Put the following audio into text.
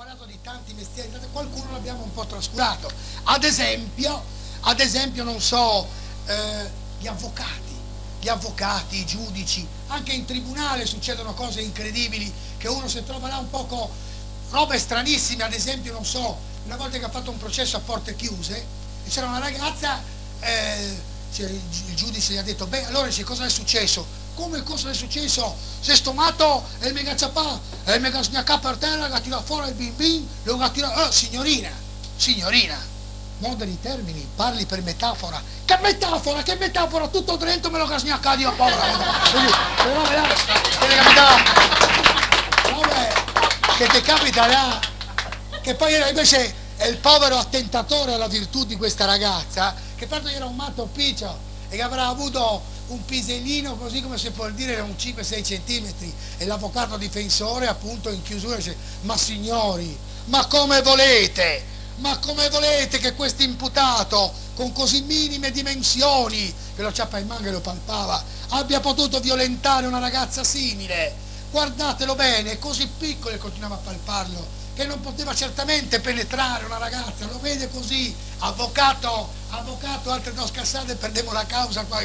parlato di tanti mestieri, qualcuno l'abbiamo un po' trascurato. Ad esempio, non so, gli avvocati, i giudici, anche in tribunale succedono cose incredibili, che uno si trova là un poco, robe stranissime. Ad esempio, non so, una volta che ha fatto un processo a porte chiuse, c'era una ragazza, il giudice gli ha detto, beh, allora cosa è successo? Come cosa è successo? Se sto matto e mi cacciapà, e mi cacciapà per terra, che tira fuori il bim bim, lo tira, signorina, moda di termini, parli per metafora. Che metafora, tutto dentro me lo casgnacca io, povera. Che ti capita là, che poi invece è il povero attentatore alla virtù di questa ragazza, che tanto era un matto piccio e che avrà avuto un pisellino, così come si può dire, era un 5-6 centimetri, e l'avvocato difensore appunto in chiusura dice: ma signori, ma come volete che questo imputato con così minime dimensioni, che lo ciappa in manga e lo palpava, abbia potuto violentare una ragazza simile? Guardatelo bene, è così piccolo, e continuava a palparlo, che non poteva certamente penetrare una ragazza. Lo vede così, avvocato, altre 2 scassate e perdevo la causa qua.